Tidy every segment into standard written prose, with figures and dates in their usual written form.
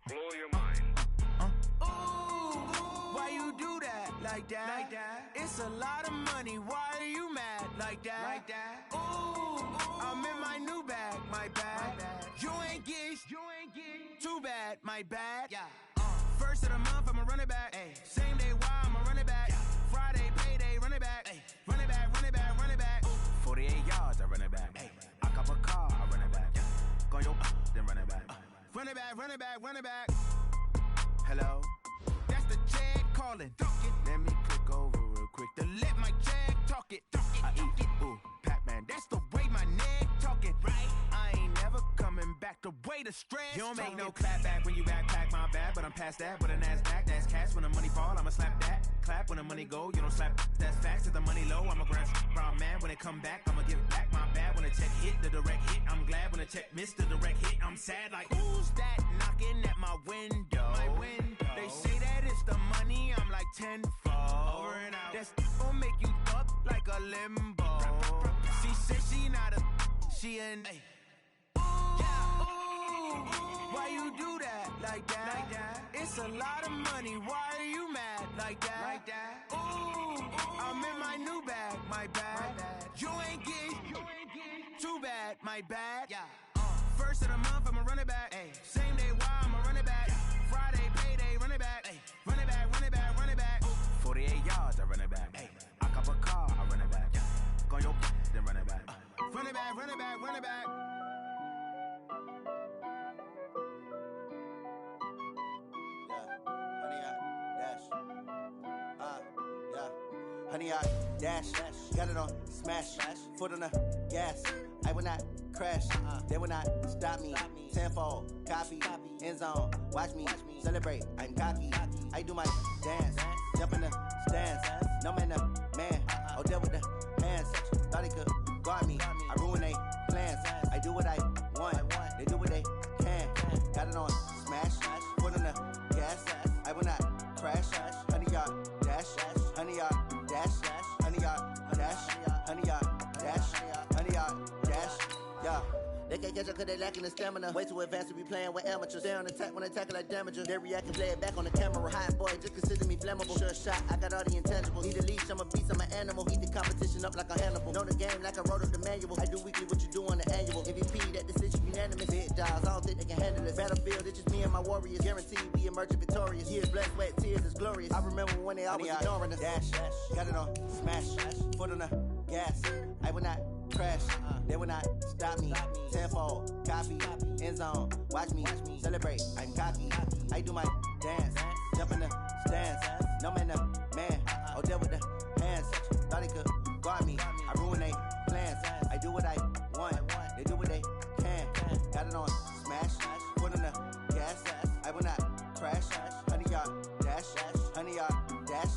Blow your mind. Why you do that like that? It's a lot of money. Why are you mad like that? I'm in my new bag, my bad. You ain't get too bad, my bad. First of the month, I'ma run it back. Same day, why I'ma run it back. Friday, payday, run it back. Run it back, run it back, run it back. 48 yards, I run it back. I cop a car, I run it back. Go your then run it back. Run it back, run it back, run it back. Hello? That's the jag calling. Let me click over real quick to let my jag talk it. I eat it, ooh, Pac-Man. That's the way my neck talking. Right? I ain't never coming back the way the stress. You don't make no clap back when you backpack my bad, but I'm past that. But a NASDAQ, that's cash. When the money fall, I'ma slap that. Clap when the money go, you don't slap. That's facts. If the money low, I'ma grab brown man. When it come back, I'ma give back my bad. When the check hit, the direct hit. I'm glad when the check missed the direct hit. I'm sad like, who's that knocking at my window? My window. They say that it's the money, I'm like tenfold. Over and out. That's gon' make you up like a limbo. She said she not a, she an. Why you do that like that? It's a lot of money. Why are you mad like that? I'm in my new bag, my bad. You ain't get too bad, my bad. First of the month, I'ma run it back. Same day, why I'ma run it back. Friday, payday, run it back. Run it back, run it back, run it back. 48 yards, I run it back. I cop a car, I run it back. Go your then run it back. Run it back, run it back, run it back. Honey, I dash, got it on smash, foot on the gas. I will not crash, they will not stop me. Tenfold, copy, end zone, watch me celebrate. I'm cocky, I do my dance, jump in the stands. No man, the man, oh, deal with the hands. Thought he could guard me, I ruin they plans. I do what I want, they do what they can. Got it on smash, foot on the gas. I will not crash, honey, y'all dash, honey, y'all dash, honey, y'all dash, honey, y'all dash, honey, y'all dash, yeah. They can't catch up cause they lacking the stamina. Way too advanced to be playing with amateurs. Stay on attack when they tackle like damager. They react and play it back on the camera. Hot boy, just consider me flammable. Sure shot, I got all the intangibles. Need a leash, I'm a beast, I'm an animal. Eat the competition up like a Hannibal. Know the game like I wrote up the manual. I do weekly what you do on the annual. MVP, that decision unanimous. Hit dials, I don't think they can handle this. Battlefield, it's just me and my warriors. Guaranteed we emerging victorious. Years, blood, sweat, tears, is glorious. I remember when they always ignoring us. Dash, got it on smash, foot on the gas. I will not crash, they will not stop me. Tenfold, copy, end zone, watch me celebrate. I'm cocky, I do my dance, jump in the stands. No man, the man, oh, deal with the hands. Thought he could guard me, I ruin they plans. I do what I want, they do what they can. Got it on smash, foot on the gas. I will not crash, honey, y'all dash, honey, y'all dash,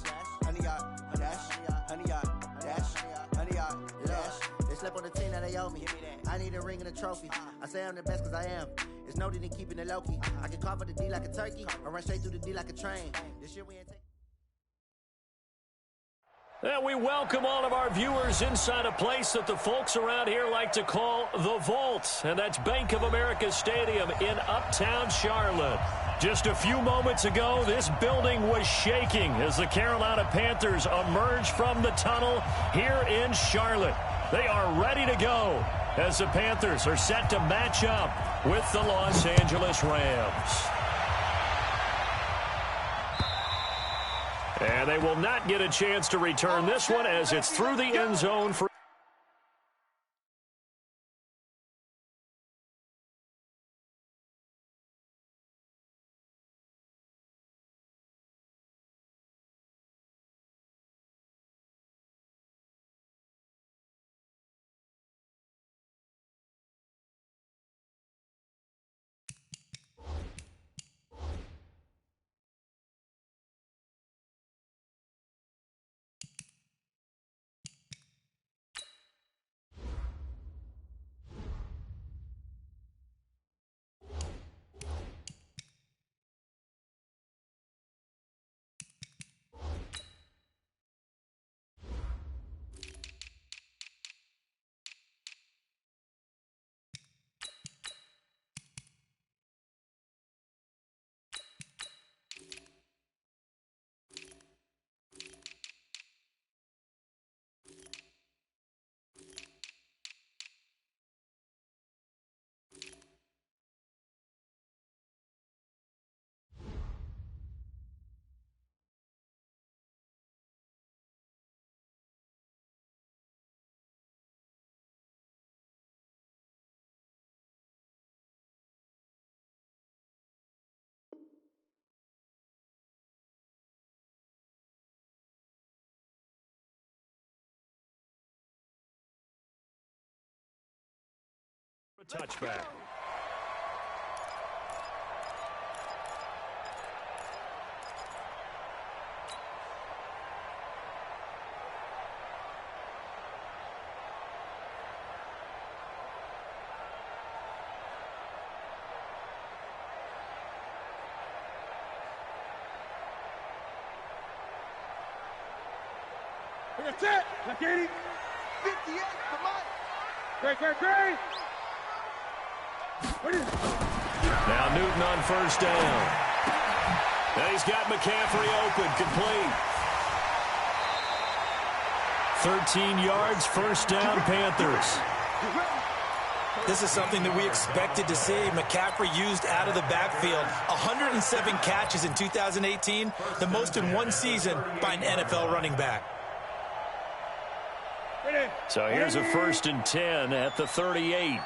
honey, y'all dash, honey, y'all dash, honey, y'all dash. They slept on the team that they owe me. I need a ring and a trophy. I say I'm the best cause I am. It's no need in keeping it low key. I can carve up the D like a turkey or run straight through the D like a train. This year we ain't taking. And we welcome all of our viewers inside a place that the folks around here like to call the Vault. And that's Bank of America Stadium in Uptown Charlotte. Just a few moments ago, this building was shaking as the Carolina Panthers emerged from the tunnel here in Charlotte. They are ready to go as the Panthers are set to match up with the Los Angeles Rams. And they will not get a chance to return this one as it's through the end zone for touchback. That's it. Look at him. 58. Come on. Great. Now Newton on first down. And he's got McCaffrey open, complete. 13 yards, first down, Panthers. This is something that we expected to see. McCaffrey used out of the backfield. 107 catches in 2018, the most in one season by an NFL running back. So here's a 1st and 10 at the 38.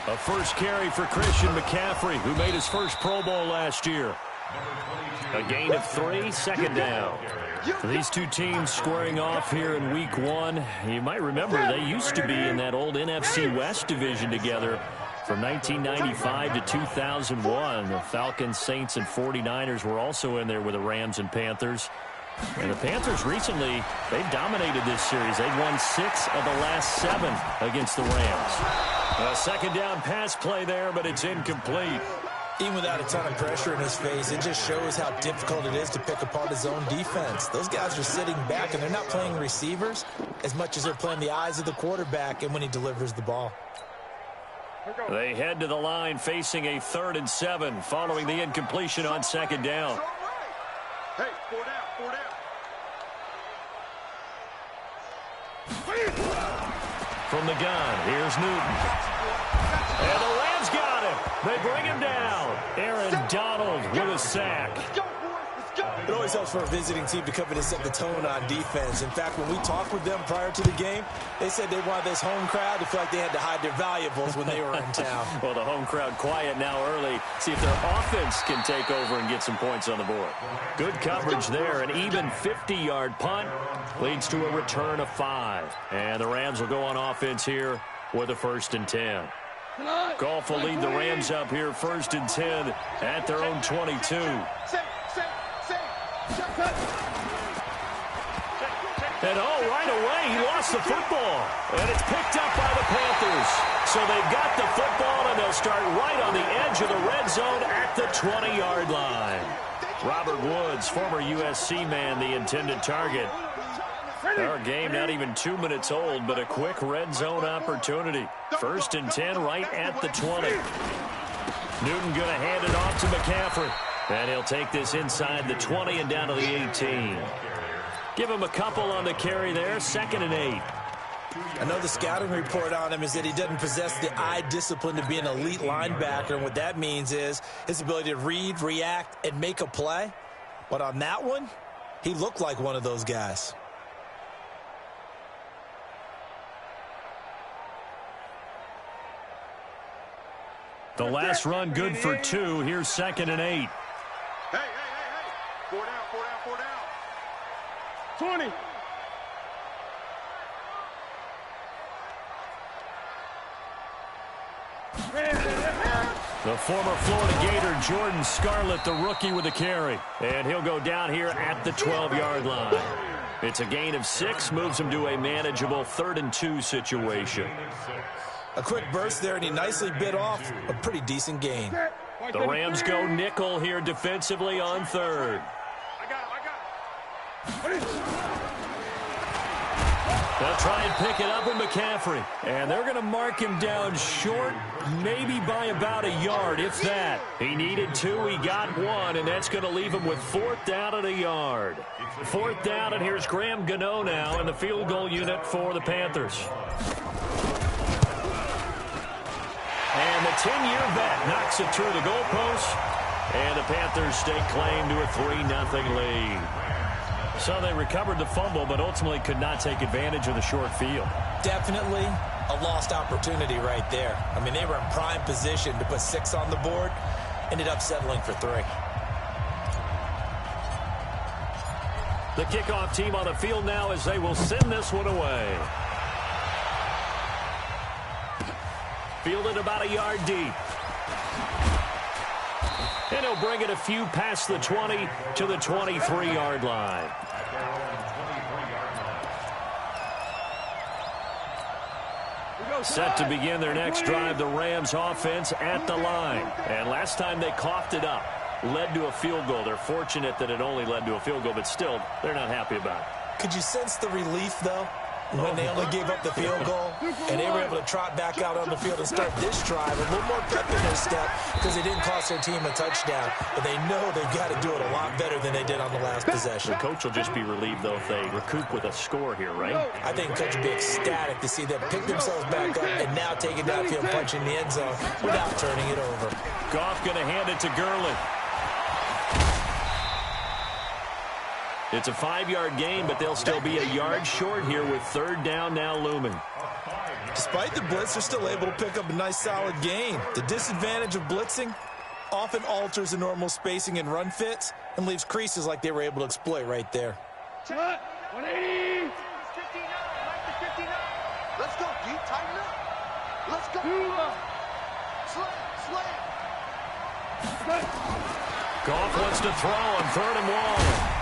A first carry for Christian McCaffrey, who made his first Pro Bowl last year. A gain of 3, second down. So these two teams squaring off here in week 1. You might remember they used to be in that old NFC West division together from 1995 to 2001. The Falcons, Saints, and 49ers were also in there with the Rams and Panthers. And the Panthers recently, they've dominated this series. They've won 6 of the last 7 against the Rams. A second down pass play there, but it's incomplete. Even without a ton of pressure in his face, it just shows how difficult it is to pick apart his own defense. Those guys are sitting back, and they're not playing receivers as much as they're playing the eyes of the quarterback and when he delivers the ball. They head to the line facing a 3rd and 7 following the incompletion on second down. Hey, 4 down. From the gun, here's Newton. And the Rams got him. They bring him down. Aaron Donald with a sack. It always helps for a visiting team to come in and set the tone on defense. In fact, when we talked with them prior to the game, they said they wanted this home crowd to feel like they had to hide their valuables when they were in town. Well, the home crowd quiet now early. See if their offense can take over and get some points on the board. Good coverage there. An even 50-yard punt leads to a return of 5. And the Rams will go on offense here with a 1st and 10. Goff will lead the Rams up here 1st and 10 at their own 22. And right away, he lost the football. And it's picked up by the Panthers. So they've got the football, and they'll start right on the edge of the red zone at the 20-yard line. Robert Woods, former USC man, the intended target. Our game not even 2 minutes old, but a quick red zone opportunity. 1st and 10 right at the 20. Newton going to hand it off to McCaffrey. And he'll take this inside the 20 and down to the 18. Give him a couple on the carry there. 2nd and 8. I know the scouting report on him is that he doesn't possess the eye discipline to be an elite linebacker. And what that means is his ability to read, react, and make a play. But on that one, he looked like one of those guys. The last run good for 2. Here's 2nd and 8. Hey. 4 down. 20. The former Florida Gator, Jordan Scarlett, the rookie with the carry. And he'll go down here at the 12-yard line. It's a gain of 6, moves him to a manageable 3rd and 2 situation. A quick burst there, and he nicely bit off a pretty decent gain. The Rams go nickel here defensively on 3rd. I got it. They'll try and pick it up with McCaffrey. And they're going to mark him down short, maybe by about a yard, if that. He needed 2, he got 1, and that's going to leave him with 4th down and a yard. 4th down, and here's Graham Gano now in the field goal unit for the Panthers. And the 10-year vet knocks it through the goalpost. And the Panthers stake claim to a 3-0 lead. So they recovered the fumble, but ultimately could not take advantage of the short field. Definitely a lost opportunity right there. I mean, they were in prime position to put 6 on the board. Ended up settling for 3. The kickoff team on the field now as they will send this one away. Fielded about a yard deep. And he'll bring it a few past the 20 to the 23-yard line. Set to begin their next drive, the Rams offense at the line. And last time they coughed it up, led to a field goal. They're fortunate that it only led to a field goal, but still, they're not happy about it. Could you sense the relief, though, when they only gave up the field goal and they were able to trot back out on the field and start this drive a little more pep in their step because they didn't cost their team a touchdown, but they know they've got to do it a lot better than they did on the last possession. The coach will just be relieved, though, if they recoup with a score here, right? I think coach will be ecstatic to see them pick themselves back up and now take it downfield, punch in the end zone without turning it over. Goff going to hand it to Gurley. It's a 5-yard gain, but they'll still be a yard short here with third down now looming. Despite the blitz, they're still able to pick up a nice solid gain. The disadvantage of blitzing often alters the normal spacing and run fits and leaves creases like they were able to exploit right there. 180. 59. Let's go, D. Tighten up. Let's go. Slam. Goff wants to throw on 3rd and 1.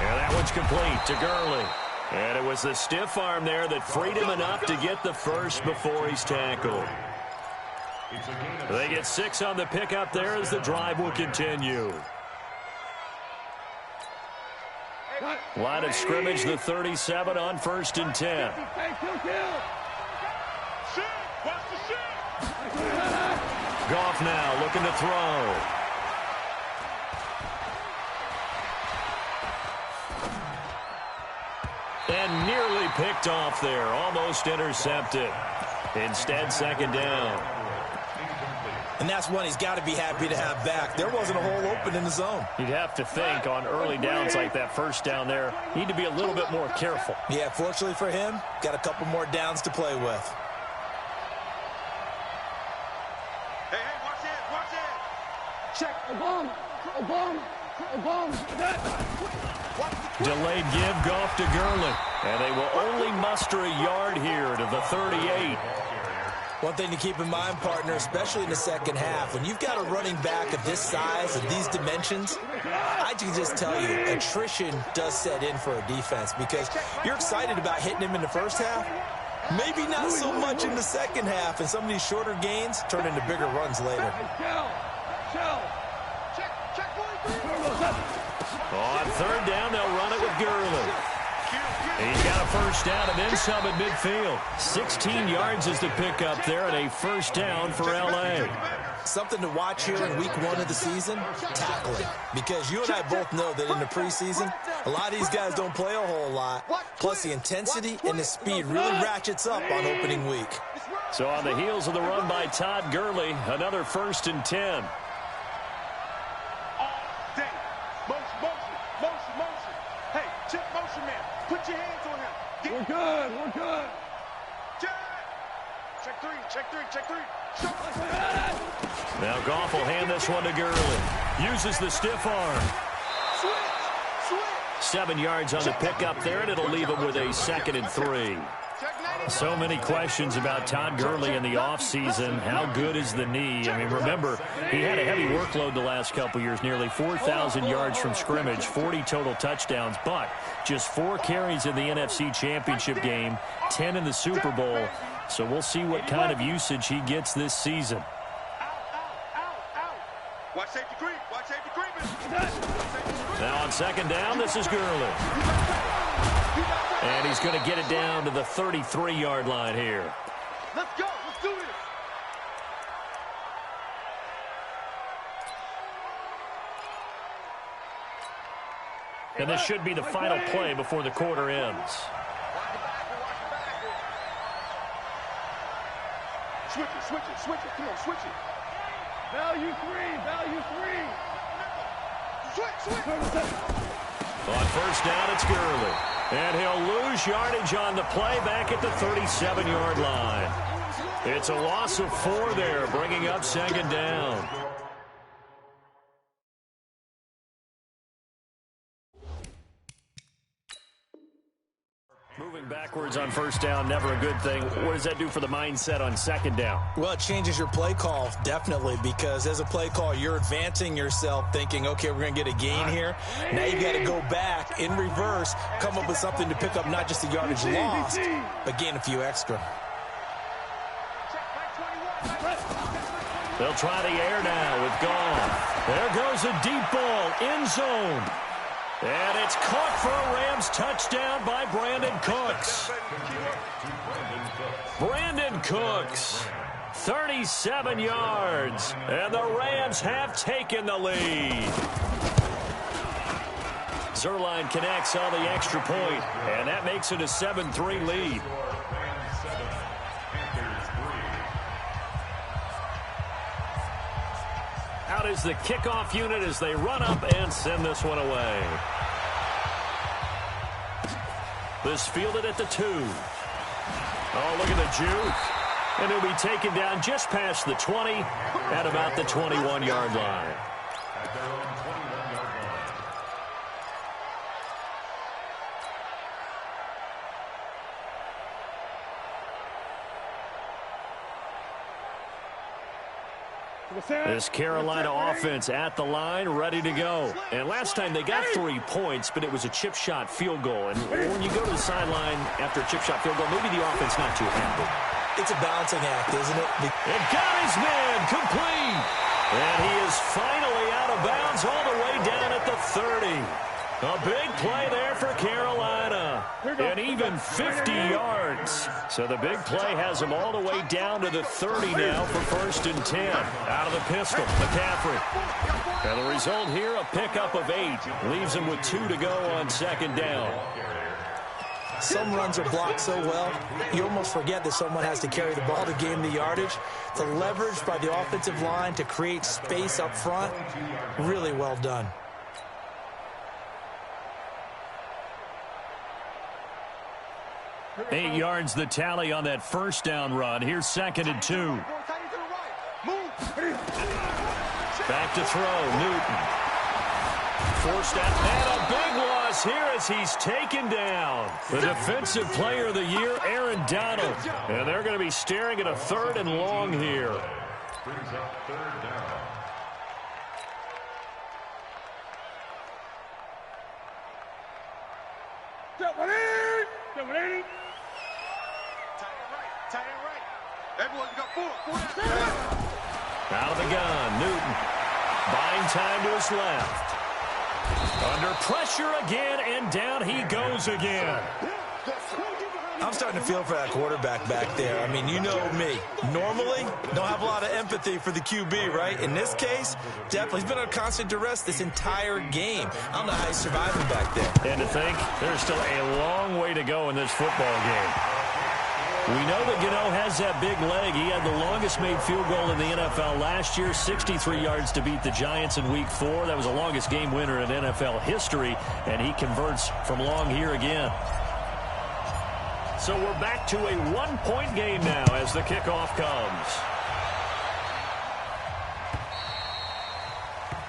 And that one's complete to Gurley. And it was the stiff arm there that freed him enough to get the first before he's tackled. They get 6 on the pickup there as the drive will continue. Line of scrimmage, the 37 on 1st and 10. Goff now looking to throw. And nearly picked off there. Almost intercepted. Instead, 2nd down. And that's one he's got to be happy to have back. There wasn't a hole open in the zone. You'd have to think on early downs like that, first down there, need to be a little bit more careful. Yeah, fortunately for him, got a couple more downs to play with. Hey, watch it. Check. Obama. Delayed give, Goff to Gurley. And they will only muster a yard here to the 38. One thing to keep in mind, partner, especially in the second half, when you've got a running back of this size and these dimensions, I can just tell you, attrition does set in for a defense because you're excited about hitting him in the first half, maybe not so much in the second half, and some of these shorter gains turn into bigger runs later. On 3rd down, they'll run it with Gurley. He's got a first down and then some at midfield. 16 yards is the pickup there and a first down for L.A. Something to watch here in week 1 of the season, tackling. Because you and I both know that in the preseason, a lot of these guys don't play a whole lot. Plus the intensity and the speed really ratchets up on opening week. So on the heels of the run by Todd Gurley, another 1st and 10. Put your hands on him. We're good. Check three. Now Goff will hand this one to Gurley. Uses the stiff arm. Switch. 7 yards on the pickup there, and it'll leave him with a 2nd and 3. So many questions about Todd Gurley in the offseason. How good is the knee? I mean, remember, he had a heavy workload the last couple years, nearly 4,000 yards from scrimmage, 40 total touchdowns, but just 4 carries in the NFC Championship game, 10 in the Super Bowl. So we'll see what kind of usage he gets this season. Watch safety creep. Now on 2nd down, this is Gurley. And he's going to get it down to the 33-yard line here. Let's go. Let's do this. And this should be the final play before the quarter ends. Switch it. Come on, switch it. Value 3. Switch. On 1st down, it's Gurley. And he'll lose yardage on the play back at the 37-yard line. It's a loss of 4 there, bringing up 2nd down. backwards on first down, never a good thing. What does that do for the mindset on second down? Well, it changes your play call, definitely, because as a play call, you're advancing yourself thinking, okay, we're going to get a gain here. Now you've got to go back in reverse, come up with something to pick up not just the yardage lost, but gain a few extra. They'll try the air now with Goff. There goes a deep ball, end zone. And it's caught for a Rams touchdown by Brandon Cooks. Brandon Cooks, 37 yards, and the Rams have taken the lead. Zerline connects on the extra point, and that makes it a 7-3 lead. Out is the kickoff unit as they run up and send this one away. This fielded at the 2. Oh, look at the juke. And it'll be taken down just past the 20 at about the 21-yard line. This Carolina offense at the line, ready to go. And last time they got 3 points, but it was a chip shot field goal. And when you go to the sideline after a chip shot field goal, maybe the offense not too happy. It's a balancing act, isn't it? It got his man complete. And he is finally out of bounds all the way down at the 30. A big play there for Carolina. And even 50 yards. So the big play has him all the way down to the 30 now for 1st and 10. Out of the pistol, McCaffrey. And the result here, a pickup of 8. Leaves him with 2 to go on 2nd down. Some runs are blocked so well, you almost forget that someone has to carry the ball to gain the yardage. The leverage by the offensive line to create space up front, really well done. Eight yards the tally on that 1st down run. Here's 2nd and 2. Back to throw, Newton. Forced out, and a big loss here as he's taken down. The defensive player of the year, Aaron Donald. And they're going to be staring at a 3rd and long here. Brings up 3rd down. Out of the gun, Newton. Buying time to his left. Under pressure again, and down he goes again. I'm starting to feel for that quarterback back there. I mean, you know me. Normally, don't have a lot of empathy for the QB, right? In this case, definitely. He's been under constant duress this entire game. I don't know how he's surviving back there. And to think, there's still a long way to go in this football game. We know that Gano has that big leg. He had the longest made field goal in the NFL last year, 63 yards to beat the Giants in Week 4. That was the longest game winner in NFL history, and he converts from long here again. So we're back to a 1-point game now as the kickoff comes.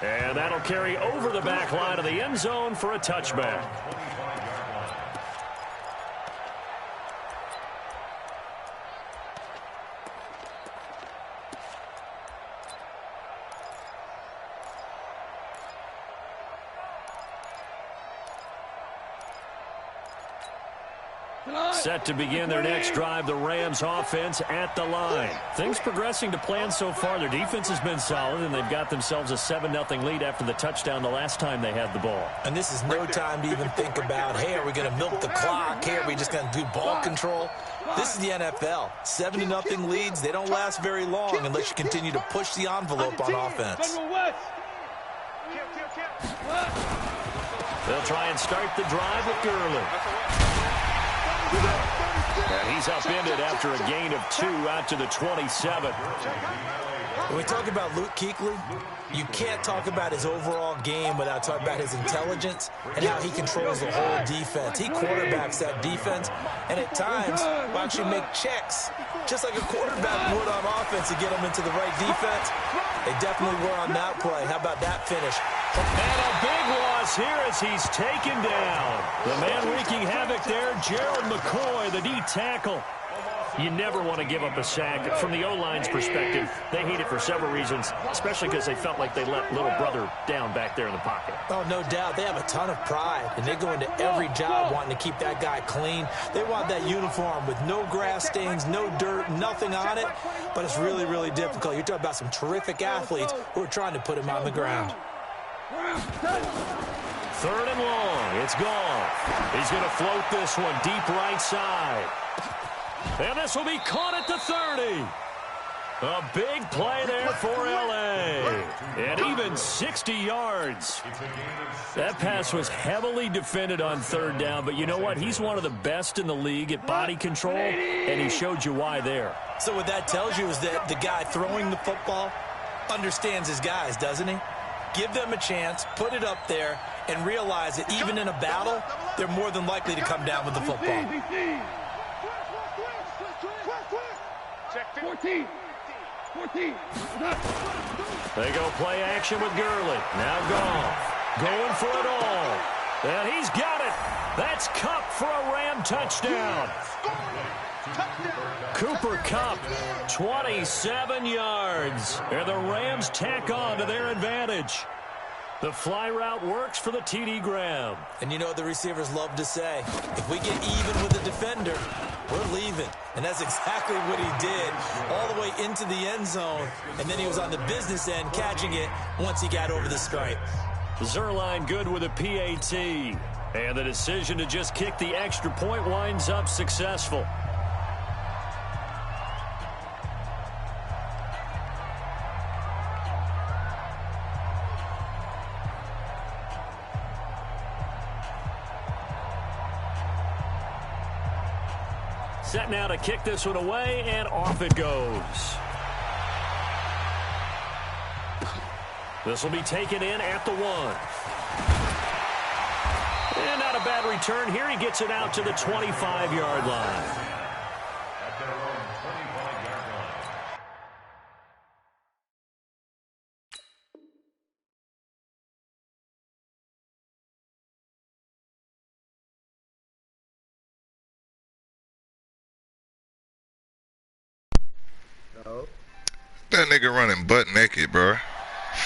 And that'll carry over the back line of the end zone for a touchback. Set to begin their next drive, the Rams offense at the line. Things progressing to plan so far. Their defense has been solid, and they've got themselves a 7-0 lead after the touchdown the last time they had the ball. And this is no time to even think about, hey, are we going to milk the clock? Hey, are we just going to do ball control? This is the NFL. 7-0 leads, they don't last very long unless you continue to push the envelope on offense. They'll try and start the drive with Gurley. And he's upended after a gain of 2 out to the 27. When we talk about Luke Kuechly, you can't talk about his overall game without talking about his intelligence and how he controls the whole defense. He quarterbacks that defense, and at times will actually make checks, just like a quarterback would on offense to get them into the right defense. They definitely were on that play. How about that finish? And a big loss here as he's taken down. The man wreaking havoc there, Gerald McCoy, the D tackle. You never want to give up a sack. From the O-line's perspective, they hate it for several reasons, especially because they felt like they let little brother down back there in the pocket. Oh, no doubt. They have a ton of pride, and they go into every job wanting to keep that guy clean. They want that uniform with no grass stains, no dirt, nothing on it, but it's really, really difficult. You're talking about some terrific athletes who are trying to put him on the ground. 3rd and long. It's gone. He's going to float this one deep right side. And this will be caught at the 30. A big play there for L.A. And even 60 yards. That pass was heavily defended on 3rd down, but you know what? He's one of the best in the league at body control, and he showed you why there. So what that tells you is that the guy throwing the football understands his guys, doesn't he? Give them a chance, put it up there, and realize that even in a battle, they're more than likely to come down with the football. 14. They go play action with Gurley. Now Goff going for it all. And he's got it. That's Kupp for a Ram touchdown. Cooper Kupp, 27 yards. And the Rams tack on to their advantage. The fly route works for the TD Graham. And you know what the receivers love to say? If we get even with the defender, we're leaving. And that's exactly what he did, all the way into the end zone. And then he was on the business end catching it once he got over the stripe. Zerline good with a PAT. And the decision to just kick the extra point winds up successful. Set now to kick this one away, and off it goes. This will be taken in at the 1. And not a bad return here. He gets it out to the 25-yard line. At their own 25-yard line. That nigga running butt naked, bro.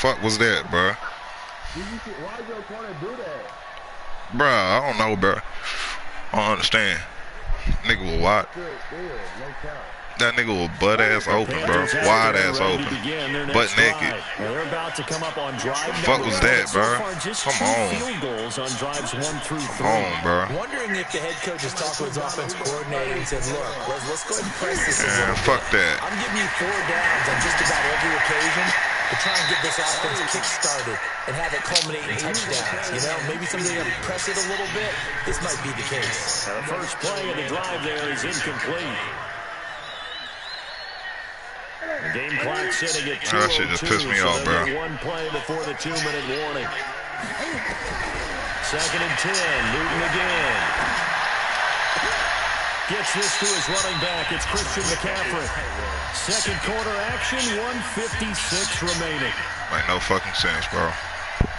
Fuck was that, bro? Why did your opponent do that? Bro, I don't know, bro. I don't understand. Nigga was what? That nigga was butt ass open, bro. Wide ass open. Butt naked. They're about to come up on drive. Fuck was that, bro? Come on. Field goals on drives 1 through 3. Come on, bro. Wondering if the head coach has talked to his offense coordinator and said, look, let's go ahead and press this a little bit. Fuck that. I'm giving you 4 downs on just about every occasion to try and get this offense kick-started and have it culminate in touchdowns. You know, maybe somebody going to press it a little bit. This might be the case. The first play of the drive there is incomplete. The game clock sitting at 2:02. That shit just pissed me off, bro. 1 play before the 2-minute warning. 2nd and 10. Newton again. Gets this to his running back. It's Christian McCaffrey. Second quarter action, 1:56 remaining. Make no fucking sense, bro.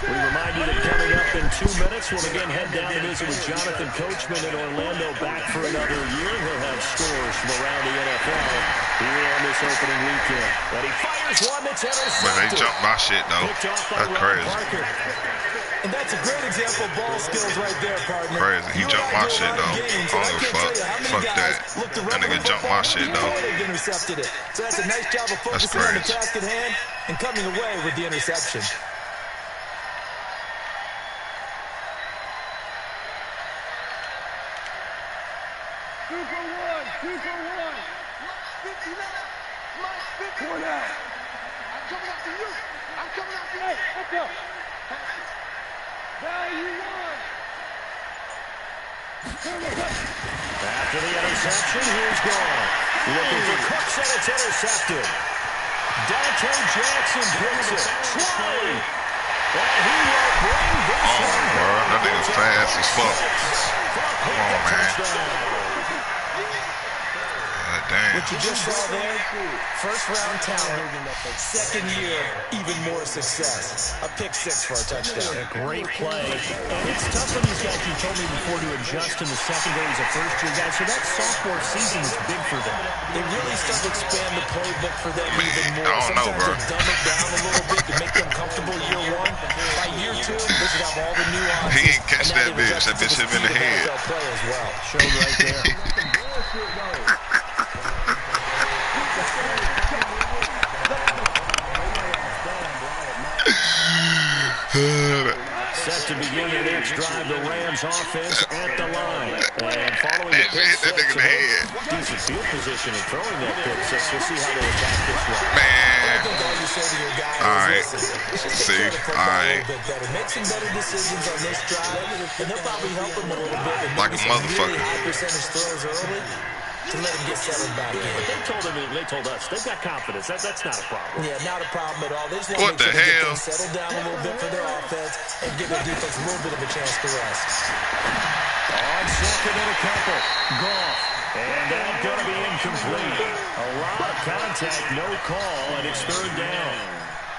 We remind you that coming up in 2 minutes, we'll again head down to visit with Jonathan Coachman in Orlando, back for another year. He'll have scores from around the NFL here on this opening weekend. And he fires one that's intercepted. But they jumped my shit, though. That's crazy. And that's a great example of ball skills right there, partner. Crazy. He jumped my shit, though. I don't give a fuck. Fuck that. That nigga jumped my shit, though. Intercepted it. So that's a nice job of focusing on the task at hand and coming away with the interception. Two for one. 59. Come on out. I'm coming after you. Hey, let's go. Value one. After the interception, here's Gone. Looking for Cooks, and it's intercepted. Dante Jackson picks it. 20. And he will bring this one bro. That nigga fast as fuck. Come on, man. Damn. What you just saw there, first-round talent, second year, even more success. A pick six for a touchdown. A great play. And it's tough for these guys, you told me before, to adjust in the secondary as a first-year guy. So that sophomore season is big for them. They really start to expand the playbook for them even more. I don't know, bro. Sometimes they dumb it down a little bit to make them comfortable year one. By year two, they should have all the nuances. He ain't catch that bitch. That bitch hit him in the head. Play as well. Showed right there. Set to begin the next drive, the Rams offense at the line. And following the pick six, decent field position and throwing that pick six. We'll see how they attack this one. Man. All right. See? All right. Make some better decisions on this drive, and they'll probably help them a little bit. Like a motherfucker. Really high percentage throws early to let them get settled back in. But they told us, they've got confidence. That's not a problem. Yeah, not a problem at all. They just want to make sure they get things settled down a little bit for their offense and give their defense a little bit of a chance to rest. On second and a couple. Goff. And that's going to be incomplete. A lot of contact, no call, and it's third down.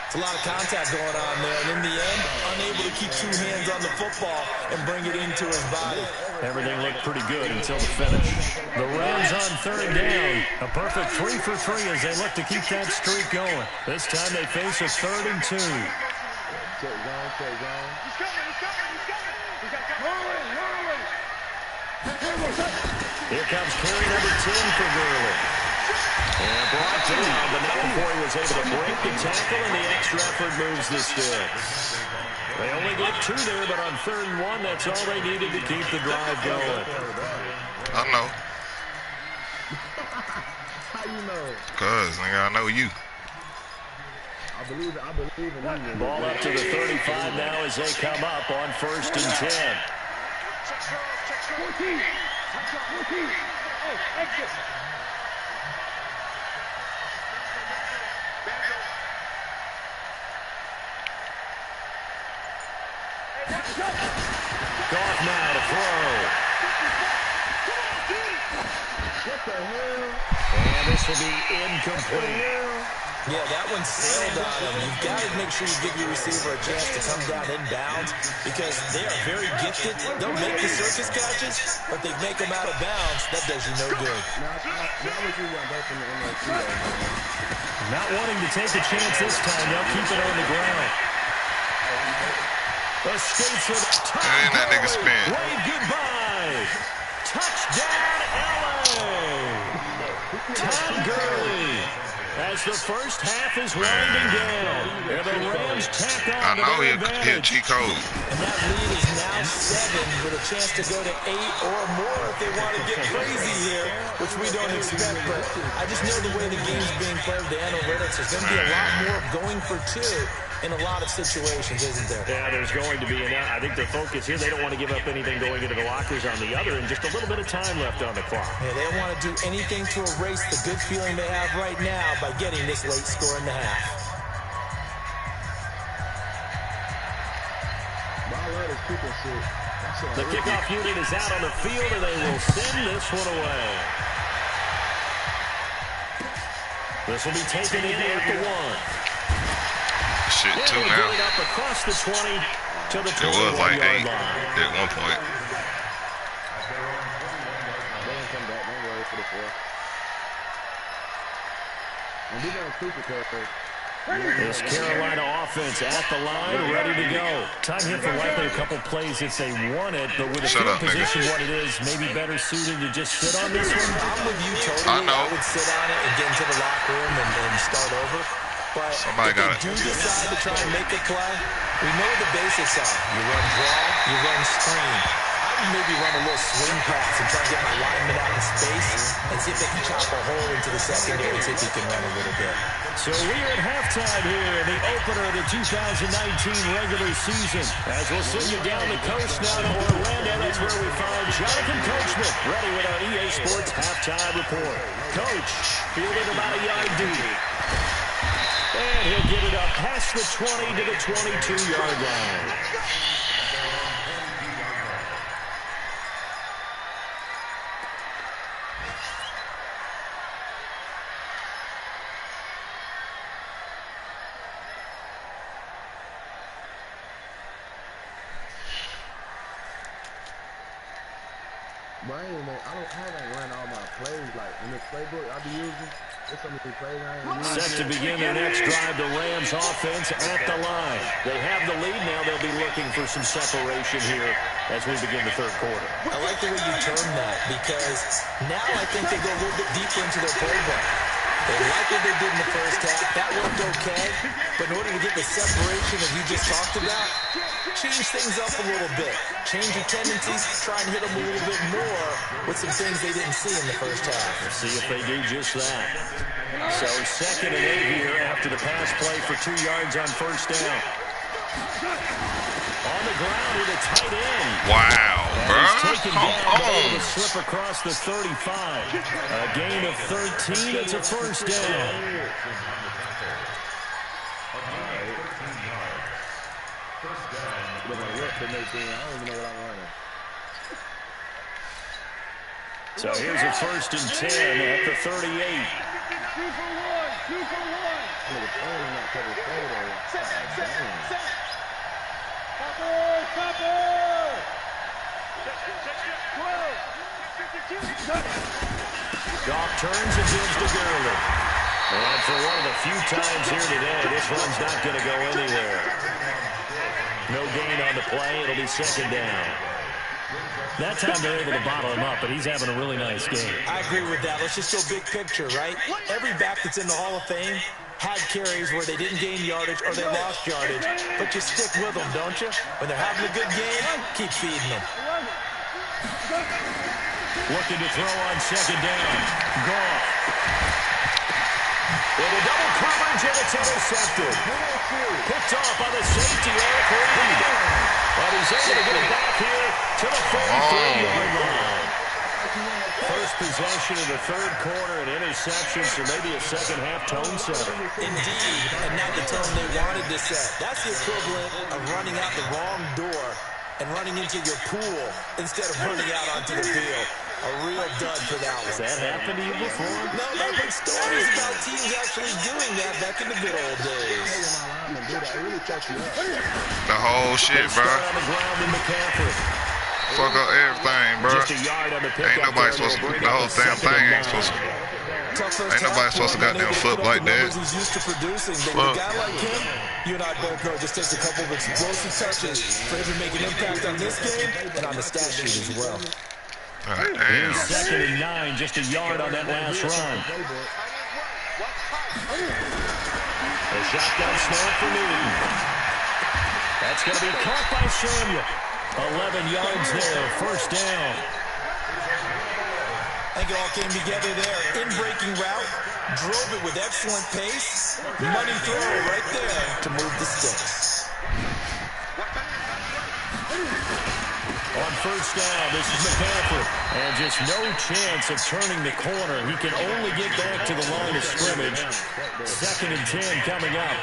It's a lot of contact going on there, and in the end, unable to keep two hands on the football and bring it into his body. Everything looked pretty good until the finish. The Rams on third down. A perfect 3 for 3 as they look to keep that streak going. This time they face a 3rd and 2. Here comes carry number 10 for Gurley. And brought down, but not before he was able to break the tackle, and the extra effort moves the sticks. They only get 2 there, but on 3rd and 1, that's all they needed to keep the drive going. I know. How you know? Cuz, nigga, I know you. I believe in you. Ball up to the 35 now as they come up on 1st and 10. 14. Oh, exit. Goff now to throw. What the hell? And this will be incomplete. Yeah, that one sailed on him. You've got to make sure you give your receiver a chance to come down inbounds because they are very gifted. They'll make the circus catches, but they make them out of bounds. That does you no good. Not wanting to take a chance this time. They'll keep it on the ground. Escapes with a touchdown. And that nigga spin. Wave goodbye. Touchdown, LA. Todd Gurley. As the first half is winding down, and the Rams tack on. I know he'll cheat code. And that lead is now 7 with a chance to go to 8 or more if they want to get crazy here, which we don't expect. But I just know the way the game's being played, the analytics, there's going to be a lot more going for 2 in a lot of situations, isn't there? Yeah, there's going to be. And I think the focus here, they don't want to give up anything going into the lockers on the other, and just a little bit of time left on the clock. Yeah, they don't want to do anything to erase the good feeling they have right now by getting this late score in the half. The kickoff unit is out on the field, and they will send this one away. This will be taken in at the 1. Shit, 2 now. Up across the 20 to the 21-yard line. It was like 8 at one point. This Carolina offense at the line, ready to go. Time here for likely a couple plays if they want it, but with a field position what it is, maybe better suited to just sit on this one. I'm with you totally. I would sit on it and get into the locker room and start over. But somebody got it. Do decide to try and make a play. We know the basics are. You run draw, you run screen. I would maybe run a little swing pass and try to get my lineman out in space and see if they can chop a hole into the secondary and see if he can run a little bit. So we're at halftime here in the opener of the 2019 regular season. As we'll send you down the coast now to Orlando, that's where we find Jonathan Coachman, ready with our EA Sports halftime report. Coach, fielded about a yard deep. And he'll get it up past the 20 to the 22-yard line. I don't have that run all my plays like in this playbook I be using. There's so many plays I ain't using. Set to begin their next drive, the Rams offense at the line. They have the lead now. They'll be looking for some separation here as we begin the third quarter. I like the way you term that because now I think they go a little bit deeper into their playbook. They like what they did in the first half. That worked okay. But in order to get the separation that you just talked about, change things up a little bit. Change your tendencies. Try and hit them a little bit more with some things they didn't see in the first half. We'll see if they do just that. So 2nd and 8 here after the pass play for 2 yards on first down. On the ground with a tight end. Wow, bro. Come on. To slip across the 35. A gain of 13. It's a first down. So here's a 1st and 10 at the 38. 2 for 1. 2 for 1. Set. Goff turns and gives to Gurley. And for one of the few times here today, this run's not going to go anywhere. No gain on the play. It'll be 2nd down. That time they're able to bottle him up, but he's having a really nice game. I agree with that. Let's just go big picture, right? Every back that's in the Hall of Fame had carries where they didn't gain yardage or they lost yardage, but you stick with them, don't you? When they're having a good game, keep feeding them. Looking to throw on 2nd down. Goff. With a double coverage, and it's intercepted. Picked off by the safety, Eric Reed. But he's able to get it back here to the 43-yard line. First possession of the third quarter, an interception, so maybe a second-half tone setter. Indeed, and not the tone they wanted to set. That's the equivalent of running out the wrong door and running into your pool instead of running out onto the field. A real dud for that one. Has that happened to you before? No, I've heard stories about teams actually doing that back in the good old days. The whole shit, bro. On the ground in McCaffrey. Fuck up everything, bro. Just a yard on the pickup. Ain't nobody supposed to, the whole damn thing ain't supposed to. Ain't nobody supposed to goddamn flip like that. He's used to producing, but a guy like him, you and I both know, just takes a couple of explosive touches for him to make an impact on this game and on the stat sheet as well. God damn. 2nd and 9, just a yard on that last run. A shotgun snap for Newton. That's going to be caught by Samuel. 11 yards there, first down. I think it all came together there. In-breaking route, drove it with excellent pace. Money throw right there to move the sticks. On first down, this is McCaffrey. And just no chance of turning the corner. He can only get back to the line of scrimmage. 2nd and 10 coming up.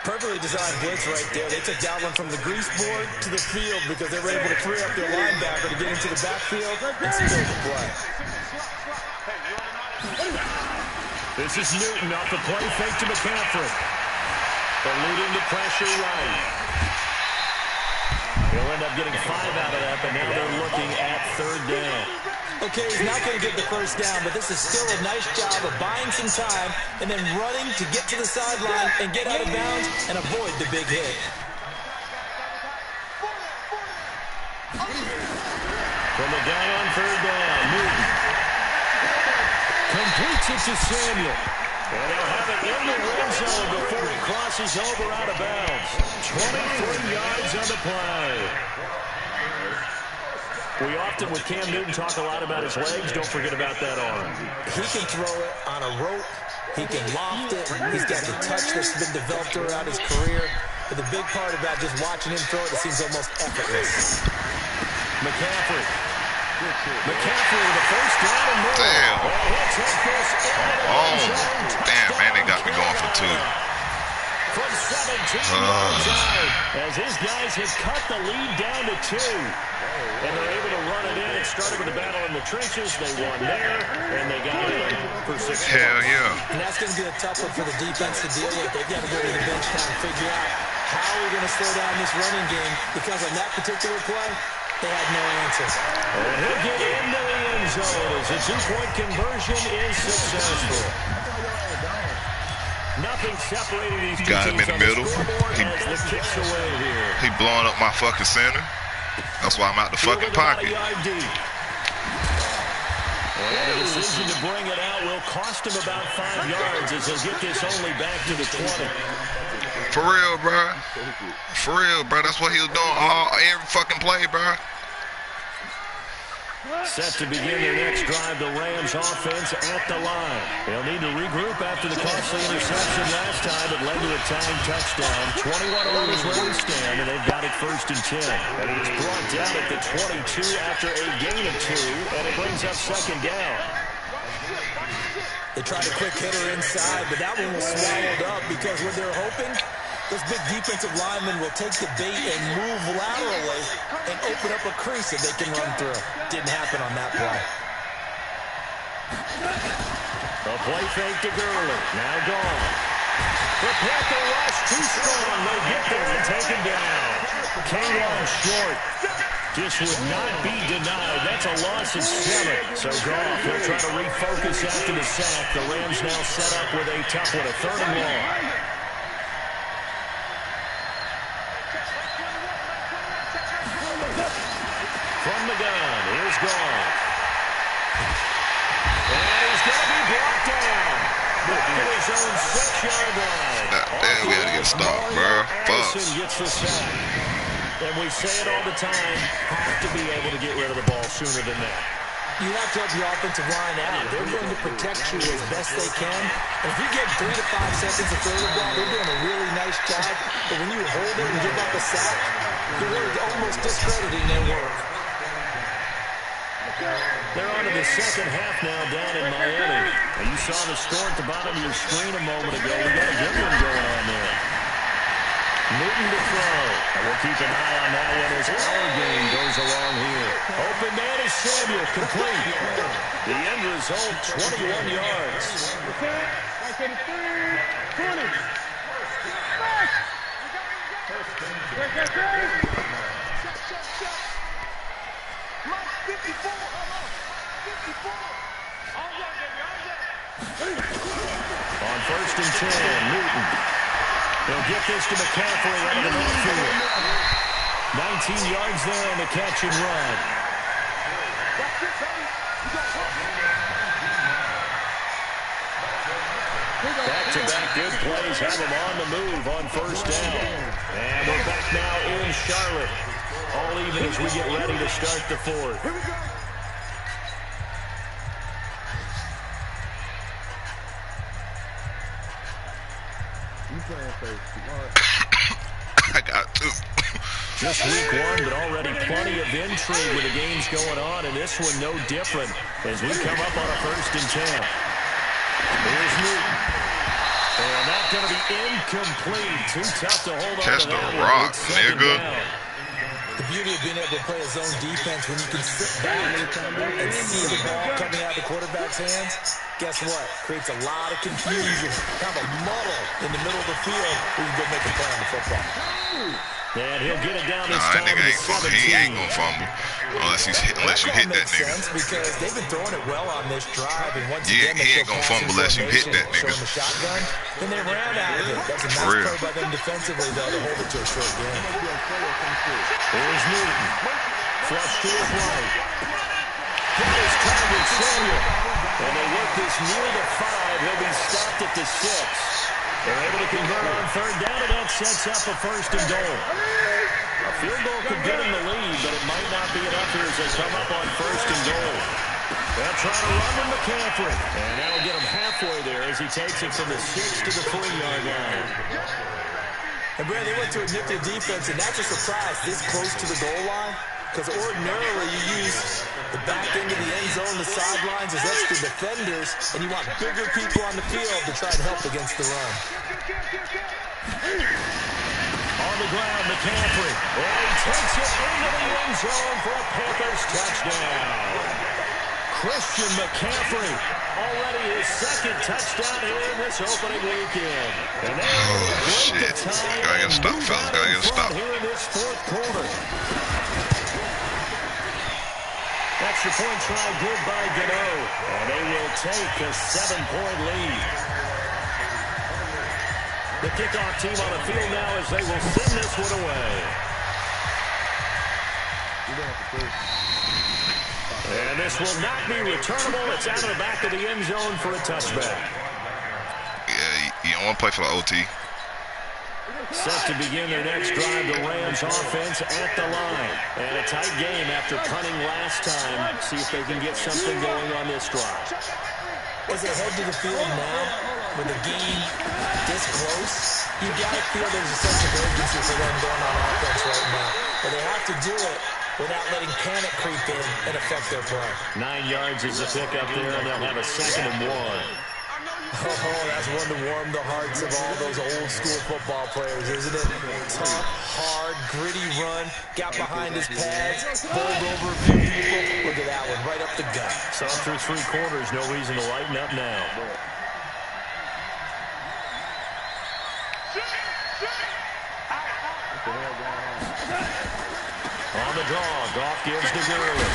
Perfectly designed blitz right there. They took that one from the grease board to the field because they were able to free up their linebacker to get into the backfield and steal the play. This is Newton off the play fake to McCaffrey. Eluding the pressure right. He'll end up getting 5 out of that, but now they're looking at 3rd down. Okay, he's not going to get the first down, but this is still a nice job of buying some time and then running to get to the sideline and get out of bounds and avoid the big hit. From the guy on 3rd down, Newton. Completes it to Samuel. And they'll have it in the red zone before he crosses over out of bounds. 23 yards on the play. We often, with Cam Newton, talk a lot about his legs. Don't forget about that arm. He can throw it on a rope. He can loft it. He's got the touch that's been developed throughout his career. But the big part about just watching him throw it, it seems almost effortless. McCaffrey with the first down and more. Damn. Oh, damn, man, they got me going for 2. as his guys have cut the lead down to 2. And they're able to run it in. It started with a battle in the trenches. They won there, and they got it for 6 points. Hell yeah. And that's going to be a tough one for the defense to deal with. They've got to go to the bench now and figure out how we're going to slow down this running game, because on that particular play, they had no answer. And he'll get into the end zone as the 2-point conversion is successful. Nothing separating these two Got him in the middle. He blowing up my fucking center. That's why I'm out the fucking pocket. And the decision to bring it out will cost him about 5 yards as he'll get this only back to the 20. For real, bro. For real, bro. That's what he was doing every fucking play, bro. Set to begin their next drive, the Rams offense at the line. They'll need to regroup after the costly interception last time that led to a tying touchdown. 21 over is where we stand, and they've got it 1st and 10. And it is brought down at the 22 after a gain of 2, and it brings up 2nd down. They tried a quick hitter inside, but that one was swallowed up because what they're hoping, this big defensive lineman will take the bait and move laterally and open up a crease that they can run through. Didn't happen on that play. A play fake to Gurley. Now gone. The Panther rush too strong. They get there and take him down. K-1 short. This would not be denied. That's a loss of 7. So Goff will try to refocus after the sack. The Rams now set up with a tough one, a 3rd and long. From the gun, here's Goff. And he's going to be brought down. Back at his own 6-yard line. Damn, we had to get stopped, bro. Fuck. Gets the sack. And we say it all the time, have to be able to get rid of the ball sooner than that. You have to help the offensive line out. They're going to protect you as best they can. And if you get 3 to 5 seconds to throw the ball, they're doing a really nice job. But when you hold it and give up a sack, you're almost discrediting their work. They're on to the 2nd half now down in Miami. And you saw the score at the bottom of your screen a moment ago. We got a good one going on there. Newton to throw. And we'll keep an eye on that one as our game goes along here. Open man is Samuel, complete. The end result, 21 yards. 54. On 1st and 10, Newton. They'll get this to McCaffrey out of the backfield. 19 yards there on the catch and run. Back-to-back good plays have them on the move on 1st down. And we're back now in Charlotte. All even as we get ready to start the 4th. Here we go. You playing first. I got 2. Just week 1, but already plenty of intrigue with the games going on, and this one no different as we come up on a 1st and 10. Here's Newton. And that's going to be incomplete. Too tough to hold on to that rock, nigga. The beauty of being able to play a zone defense when you can sit back and see the ball coming out of the quarterback's hands, guess what? Creates a lot of confusion, kind of a muddle in the middle of the field where you can go make a play on the football. And he'll get it down this that time. nigga ain't fumble. He ain't gonna fumble unless you hit that nigga. Sense because they've been throwing it well on this drive, and once again, he ain't gonna fumble unless you hit that nigga. The shotgun, then they ran out of it. That's a nice play by them defensively, though, to hold it to a short game. Here's Newton. Flush to his right. That is covered with Samuel. And they work this near the 5. He'll be stopped at the 6. They're able to convert on 3rd down, and that sets up a 1st and goal. A field goal could get in the lead, but it might not be enough here as they come up on 1st and goal. They'll try to run with McCaffrey, and that'll get him halfway there as he takes it from the 6 to the 3-yard line. And, Brad, they went to a nickel defense, and that's a surprise this close to the goal line. Because ordinarily you use the back end of the end zone, the sidelines as extra defenders, and you want bigger people on the field to try and help against the run. On the ground, McCaffrey. And he takes it into the end zone for a Panthers touchdown. Christian McCaffrey, already his second touchdown here in this opening weekend. And oh, shit. Gotta get stopped, fellas. Gotta get stopped. Here in this fourth quarter. Extra point try good by Gano. And they will take a 7-point lead. The kickoff team on the field now as they will send this one away. And this will not be returnable. It's out of the back of the end zone for a touchback. Yeah, you don't want to play for the OT. Set to begin their next drive, the Rams offense at the line. And a tight game after punting last time. See if they can get something going on this drive. As they head to the field now, with the game this close, you got to feel there's a sense of urgency for them going on offense right now. But they have to do it without letting panic creep in and affect their play. 9 yards is the pickup there, and they'll have a 2nd and 1. Oh, that's one to warm the hearts of all those old-school football players, isn't it? Tough, hard, gritty run, got behind his pads, bowled over a few people. Look at that one, right up the gut. So through 3 quarters, no reason to lighten up now. On the draw, Goff gives to Gurley.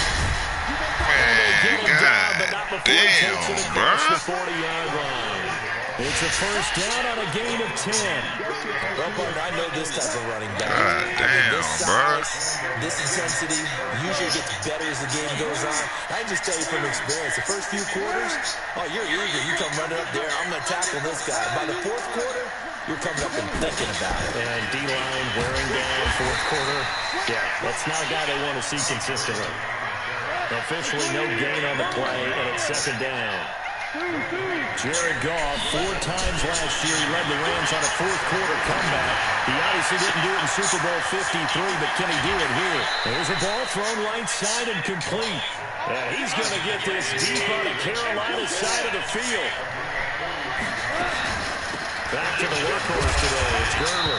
Man, God damn, bro. The 40-yard line. It's a first down on a gain of 10. I know this type of running back. God damn, this size, this intensity usually gets better as the game goes on. I can just tell you from experience, the first few quarters, oh, you're eager. You come running up there, I'm going to tackle this guy. By the 4th quarter, you're coming up and thinking about it. And D-line wearing down 4th quarter. Yeah, that's not a guy they want to see consistently. Officially no gain on the play, and it's 2nd down. Jared Goff, 4 times last year, he led the Rams on a 4th quarter comeback. He obviously didn't do it in Super Bowl 53, but can he do it here? There's a ball thrown right side and complete. And he's going to get this deep on the Carolina side of the field. Back to the workhorse today. It's Gurley.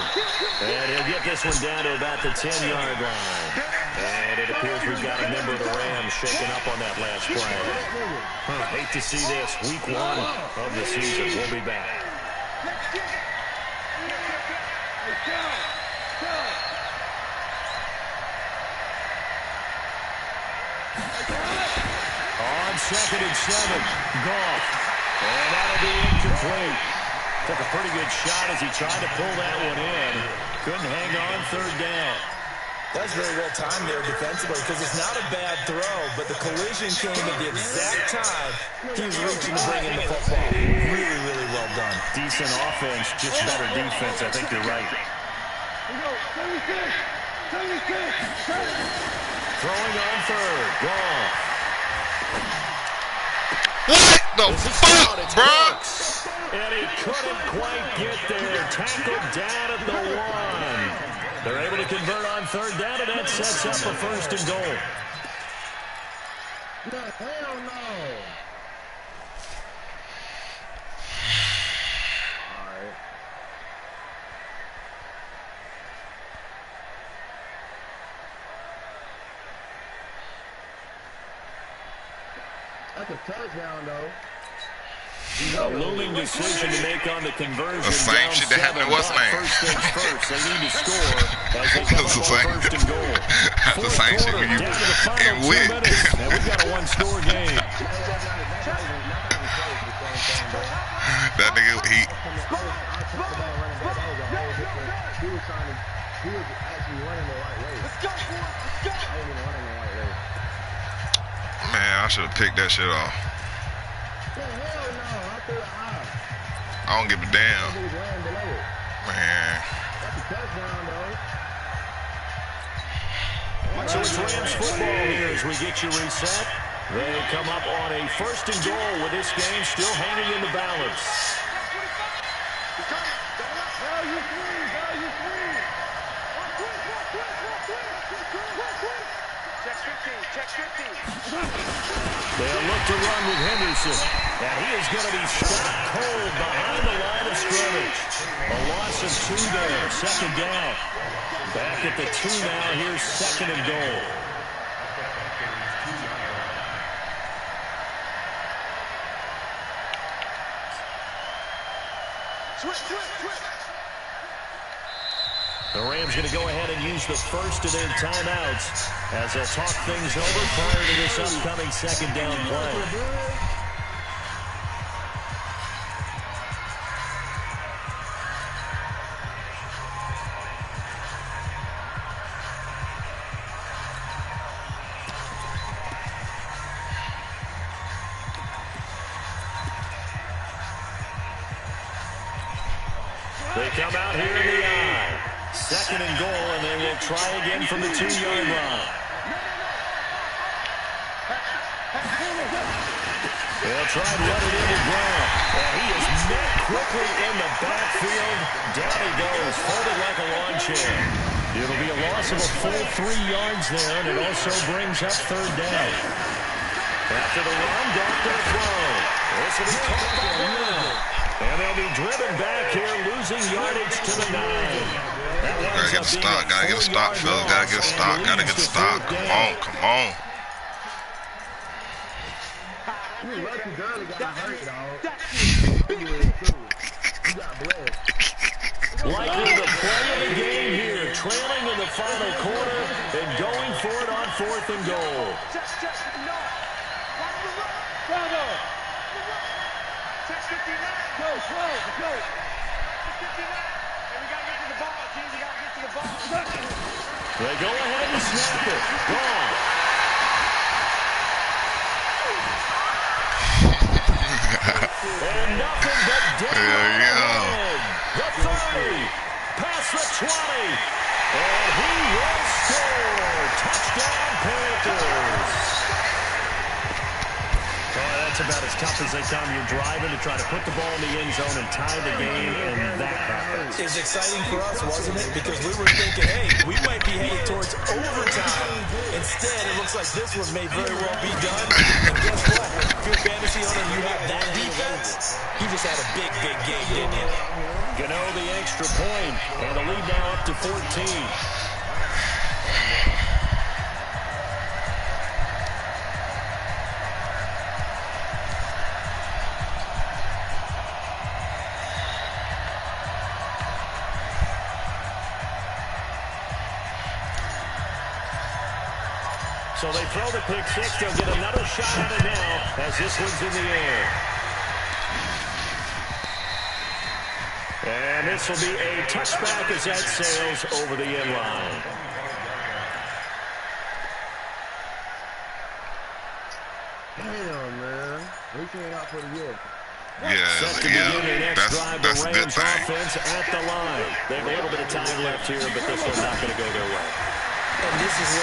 And he'll get this one down to about the 10-yard line. And it appears we've got a member of the Rams shaking up on that last play. Hate to see this. Week 1 of the season. We'll be back. On 2nd and 7, Goff. And that'll be incomplete. Took a pretty good shot as he tried to pull that one in. Couldn't hang on 3rd down. That was very well timed there defensively because it's not a bad throw, but the collision came at the exact time he was reaching to bring in the football. Really, really well done. Decent offense, just better defense. I think you're right. Throwing on 3rd. Gone. What the fuck, bro? And he couldn't quite get there. Tackled down at the 1. They're able to convert on 3rd down, and that sets up a 1st and goal. No, hell no. All right. That's a touchdown, though. A looming decision to make on the conversion. The same shit that happened to what's name. First things first, they need to score as they come up on 1st and goal. The same shit when you and win. And we've got a 1-score game. That nigga, he was actually running the right way. Let's go, let's go. I wasn't running the right way. man, I should have picked that shit off. I don't give a damn. Man. So it's Rams football here as we get you reset. They come up on a 1st and goal with this game still hanging in the balance. They'll look to run with Henderson. And he is going to be stopped cold behind the line of scrimmage. A loss loss of 2 there. Second down. Back at the 2 now. Here's second and goal. The Rams going to go ahead and use the first of their timeouts as they'll talk things over prior to this upcoming second down play. They come out here in the eye. Second and goal, and they will try again from the 2-yard line. They'll try to run it into ground. And he is met quickly in the backfield. Down he goes, folded like a lawn chair. It'll be a loss of a full 3 yards there, and it also brings up third down. After the run, back to the throw. This will be caught by Brown. And they'll be driven back here, losing yardage to the 9. Gotta get a stop, gotta get a stop, fellas. Gotta get a stop, gotta get a stop. Come on, come on. Likely the play of the game here, trailing in the final quarter and going for it on 4th and goal. They go ahead and snap it. Gone. And nothing but dead. The 30. Past the 20. And he will score. Touchdown, Panthers. That's about as tough as they come. You're driving to try to put the ball in the end zone and tie the game, and that happens. It's exciting for us, wasn't it? Because we were thinking, hey, we might be headed towards overtime. Instead, it looks like this one may very well be done. And guess what? If you're a fantasy owner and you have that defense, you just had a big, big game, didn't you? Gano the extra point, and the lead now up to 14. So they throw the pick six. They'll get another shot at it now as this one's in the air. And this will be a touchback as that sails over the end line. Damn, man. We came out for the year. That's a good thing. Offense at the line. They have a little bit of time left here, but this one's not going to go their way. And this is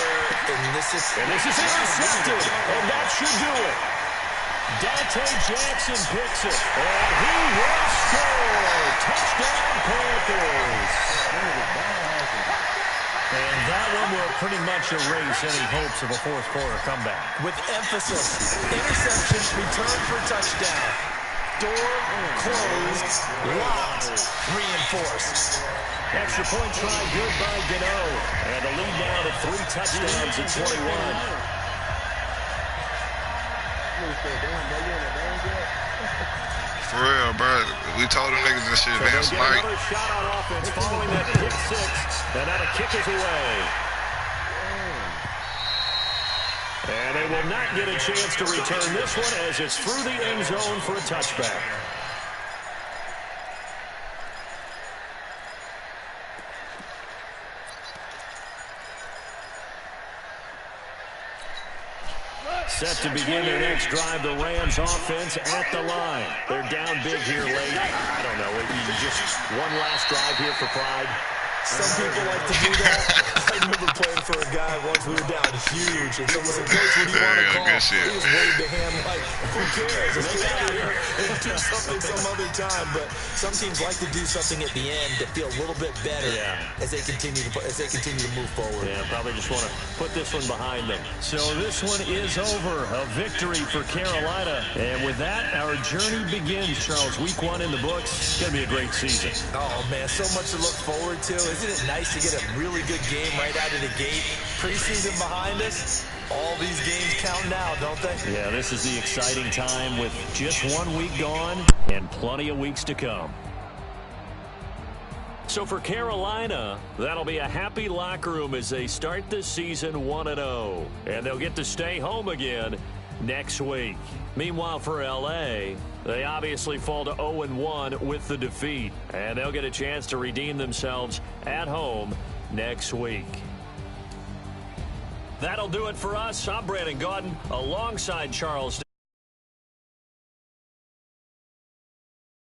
intercepted, and that should do it. Dante Jackson picks it, and he will score. Touchdown, Panthers. And that one will pretty much erase any hopes of a fourth quarter comeback. With emphasis, interception, return for touchdown. Door closed, locked, reinforced. Extra point try good by Gano. And the lead now to 3 touchdowns at 21. For real, bro. We told them niggas this shit last night. Another shot on offense following that pick six. And now the kick is away. And they will not get a chance to return this one as it's through the end zone for a touchback. Set to begin their next drive, the Rams offense at the line. They're down big here late. I don't know, just one last drive here for pride. Some people like to do that. I remember playing for a guy once we were down huge, and someone said, "Coach, what do you want to call?" He was waving the hand like, "Who cares? Let's get out of here." And do something some other time. But some teams like to do something at the end to feel a little bit better as they continue to move forward. Yeah, probably just want to put this one behind them. So this one is over. A victory for Carolina. And with that, our journey begins, Charles. Week 1 in the books. It's going to be a great season. Oh, man, so much to look forward to. Isn't it nice to get a really good game right out of the gate? Preseason behind us. All these games count now, don't they? Yeah, this is the exciting time with just 1 week gone and plenty of weeks to come. So for Carolina, that'll be a happy locker room as they start the season 1-0. And they'll get to stay home again next week. Meanwhile, for L.A., they obviously fall to 0-1 with the defeat. And they'll get a chance to redeem themselves at home next week. That'll do it for us. I'm Brandon Gaudin alongside Charles.